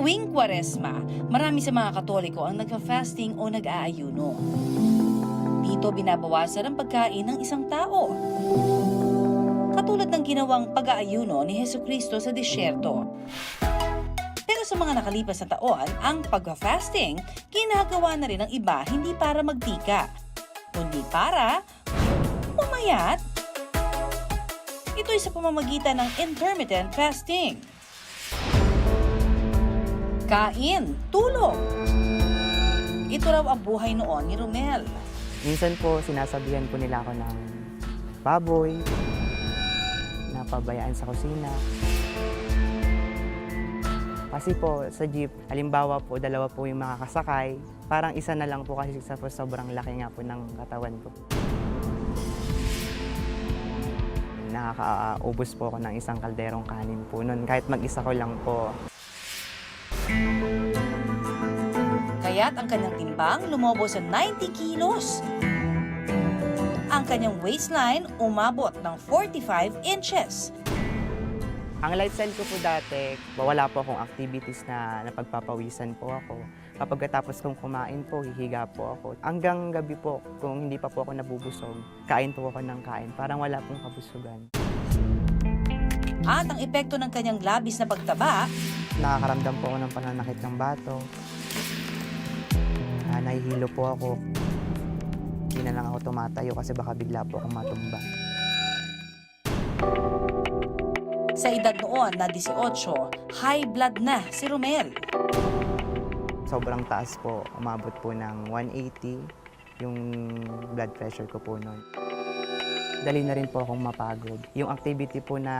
Tuwing Kwaresma, marami sa mga Katoliko ang nagfa-fasting o nag-aayuno. Dito binabawasan ang pagkain ng isang tao. Katulad ng ginawang pag-aayuno ni Hesukristo sa disyerto. Pero sa mga nakalipas na taon, ang pag-fasting ginagawa na rin ng iba hindi para magtika, kundi para umayat. Ito'y sa pamamagitan ng intermittent fasting. Kain, tulog. Ito raw ang buhay noon ni Romel. Minsan po, sinasabihan po nila ako ng baboy, napabayaan sa kusina. Kasi po, sa jeep, halimbawa po, dalawa po yung makakasakay. Parang isa na lang po kasi sobrang laki nga po ng katawan ko. Nakakaubos po ako ng isang kalderong kanin po nun, kahit mag-isa ko lang po. Kaya't ang kanyang timbang lumobo sa 90 kilos. Ang kanyang waistline umabot ng 45 inches. Ang lifestyle ko po dati, wala po akong activities na napagpapawisan po ako. Kapag katapos kong kumain po, hihiga po ako. Hanggang gabi po, kung hindi pa po ako nabubusog, kain po ako ng kain. Parang wala pong kabusugan. At ang epekto ng kanyang labis na pagtaba, Nakakaramdam po ako ng pananakit ng bato. Nahihilo po ako. Hindi na lang ako tumatayo kasi baka bigla po akong matumba. sa edad noon na 18, high blood na si Romel. Sobrang taas po. Umabot po ng 180 yung blood pressure ko po noon. Dali na rin po akong mapagod. Yung activity po na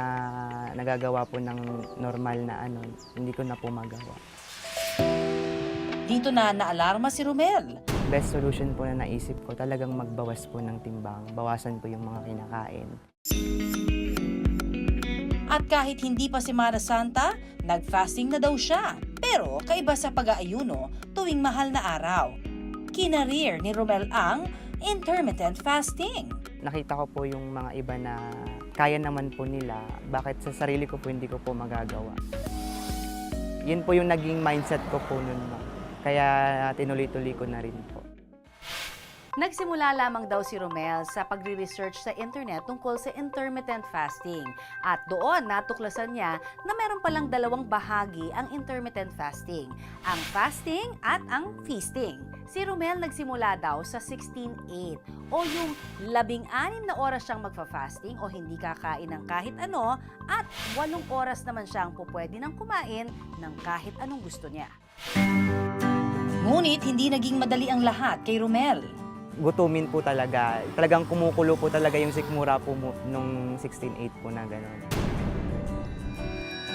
nagagawa po ng normal na hindi ko na po magawa. Dito na naalarma si Romel. Best solution po na naisip ko, talagang magbawas po ng timbang. Bawasan po yung mga kinakain. At kahit hindi pa Semana Santa, nag-fasting na daw siya. Pero kaiba sa pag-aayuno tuwing mahal na araw. Kinareer ni Romel ang intermittent fasting. Nakita ko po yung mga iba na kaya naman po nila. Bakit sa sarili ko po hindi ko po magagawa? Yun po yung naging mindset ko po noon. Kaya tinuloy-tuloy ko na rin po. Nagsimula lamang daw si Romel sa pagre-research sa internet tungkol sa intermittent fasting. At doon natuklasan niya na meron palang dalawang bahagi ang intermittent fasting. Ang fasting at ang feasting. Si Romel nagsimula daw sa 16-8 o yung 16 na oras siyang magfa-fasting o hindi kakain ng kahit ano at 8 oras naman siyang pupwede ng kumain ng kahit anong gusto niya. Ngunit hindi naging madali ang lahat kay Romel. Gutumin po talaga. Talagang kumukulo po talaga yung sikmura po nung 16-8 po na gano'n.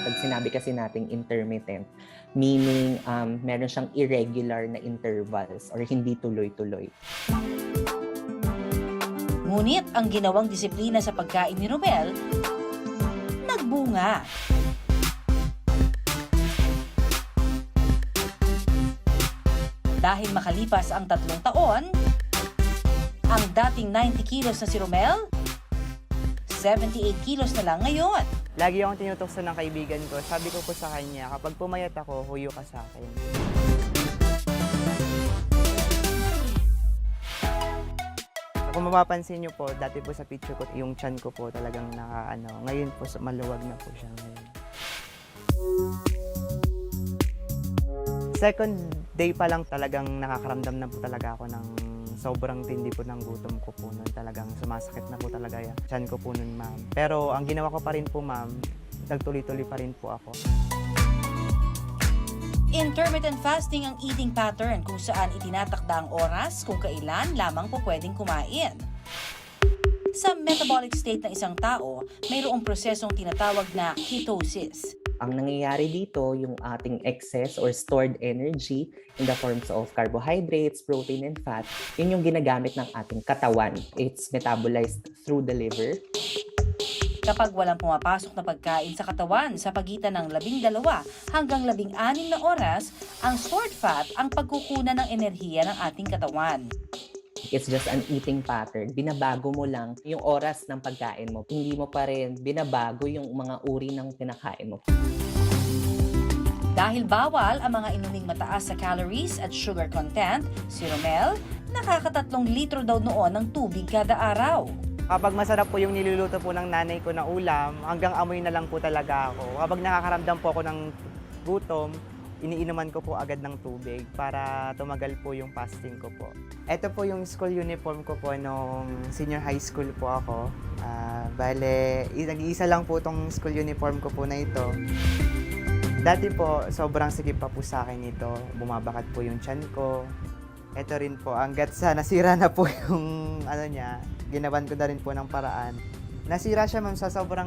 Pag sinabi kasi nating intermittent, meaning meron siyang irregular na intervals or hindi tuloy-tuloy. Ngunit ang ginawang disiplina sa pagkain ni Romel, nagbunga. Dahil makalipas ang 3 taon, ang dating 90 kilos na si Romel, 78 kilos na lang ngayon. Lagi akong tinutukso ng kaibigan ko. Sabi ko po sa kanya, kapag pumayat ako, huyo ka sa akin. Kung mapapansin niyo po, dati po sa picture ko, yung tiyan ko po talagang ngayon po maluwag na po siya ngayon. Second day pa lang talagang nakakaramdam na po talaga ako ng sobrang tindi po ng gutom ko po noon. Talagang sumasakit na po talaga yan. Tiyan ko po noon, ma'am. Pero ang ginawa ko pa rin po, ma'am, nagtuloy-tuloy pa rin po ako. Intermittent fasting ang eating pattern kung saan itinatakda ang oras kung kailan lamang po pwedeng kumain. Sa metabolic state ng isang tao, mayroong prosesong tinatawag na ketosis. Ang nangyayari dito, yung ating excess or stored energy in the forms of carbohydrates, protein, and fat, yun yung ginagamit ng ating katawan. It's metabolized through the liver. Kapag walang pumapasok na pagkain sa katawan sa pagitan ng 12 hanggang 16 na oras, ang stored fat ang pagkukunan ng enerhiya ng ating katawan. It's just an eating pattern. Binabago mo lang yung oras ng pagkain mo. Hindi mo pa rin binabago yung mga uri ng kinakain mo. Dahil bawal ang mga inuming mataas sa calories at sugar content, si Romel nakaka3 litro daw noon ng tubig kada araw. Kapag masarap po yung niluluto po ng nanay ko na ulam, hanggang amoy na lang po talaga ako. Kapag nakakaramdam po ako ng gutom, iniinuman ko po agad ng tubig para tumagal po yung fasting ko po. Ito po yung school uniform ko po nung senior high school po ako. Bale, nag-iisa lang po tong school uniform ko po na ito. Dati po, sobrang sikip pa po sa akin ito. Bumabakat po yung tiyan ko. Ito rin po, hanggat sa nasira na po yung ano niya, ginawan ko na rin po ng paraan. Nasira siya ma'am sa sobrang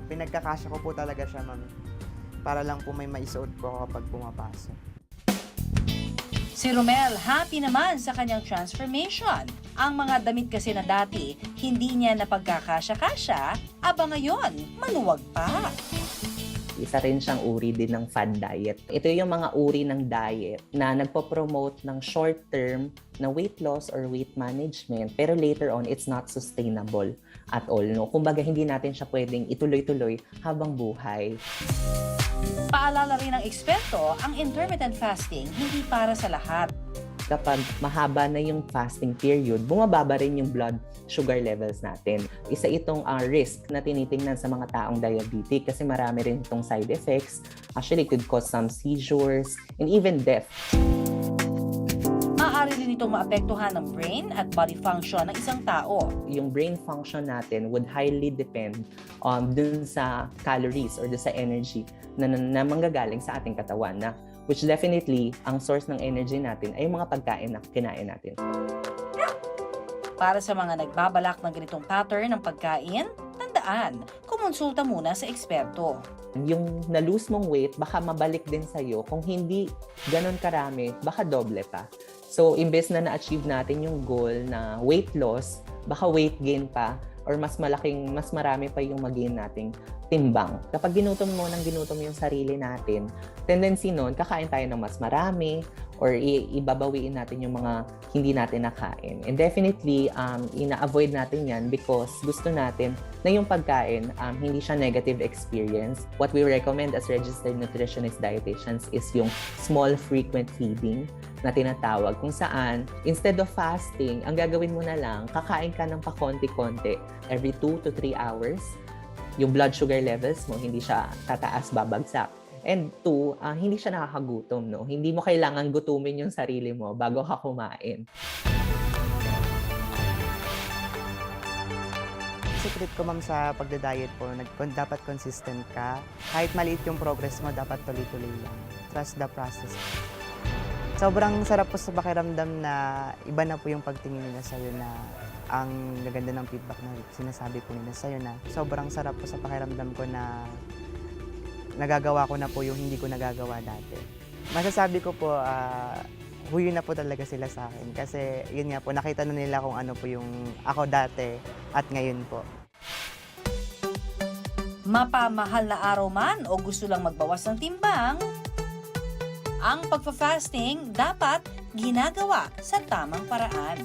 pinagkakasya ko po talaga siya ma'am. Para lang po may maisuot po kapag pumapasok. Si Romel happy naman sa kanyang transformation. Ang mga damit kasi na dati hindi niya napagkakasya-kasya, aba ngayon maluwag pa. Isa rin siyang uri din ng fad diet. Ito yung mga uri ng diet na nagpo-promote ng short-term na weight loss or weight management, pero later on, it's not sustainable at all. No? Kumbaga, hindi natin siya pwedeng ituloy-tuloy habang buhay. Paalala rin ng eksperto, ang intermittent fasting hindi para sa lahat. Kapag mahaba na yung fasting period, bumababa rin yung blood sugar levels natin. Isa itong risk na tinitingnan sa mga taong diabetic kasi marami rin itong side effects. Actually, it could cause some seizures and even death. Maaari rin itong maapektuhan ng brain at body function ng isang tao. Yung brain function natin would highly depend dun sa calories or dun sa energy na manggagaling sa ating katawan na which definitely, ang source ng energy natin ay yung mga pagkain na kinain natin. Para sa mga nagbabalak ng ganitong pattern ng pagkain, tandaan, kumonsulta muna sa eksperto. Yung na-lose mong weight, baka mabalik din sa'yo. Kung hindi ganun karami, baka doble pa. So, imbes na na-achieve natin yung goal na weight loss, baka weight gain pa or mas marami pa yung mag-gain nating timbang. Kapag ginutom yung sarili natin, tendency nun, kakain tayo ng mas marami or ibabawiin natin yung mga hindi natin nakain. And definitely, ina-avoid natin yan because gusto natin na yung pagkain, hindi siya negative experience. What we recommend as registered nutritionist dietitians is yung small frequent feeding na tinatawag kung saan instead of fasting, ang gagawin mo na lang, kakain ka ng pakonti-konti every 2 to 3 hours. Yung blood sugar levels mo, hindi siya tataas, babagsak. And 2, hindi siya nakakagutom. No? Hindi mo kailangan gutumin yung sarili mo bago ka kumain. Secret ko ma'am sa pagda-diet po, dapat consistent ka. Kahit maliit yung progress mo, dapat tuloy-tuloy lang. Trust the process. Sobrang sarap po sa pakiramdam na iba na po yung pagtingin nila sa'yo na ang gaganda ng feedback na sinasabi po nila sa'yo na sobrang sarap po sa pakiramdam ko na nagagawa ko na po yung hindi ko nagagawa dati. Masasabi ko po, huyo na po talaga sila sa akin kasi yun nga po, nakita na nila kung ano po yung ako dati at ngayon po. Mapamahal na araw man o gusto lang magbawas ng timbang, ang pagpa-fasting dapat ginagawa sa tamang paraan.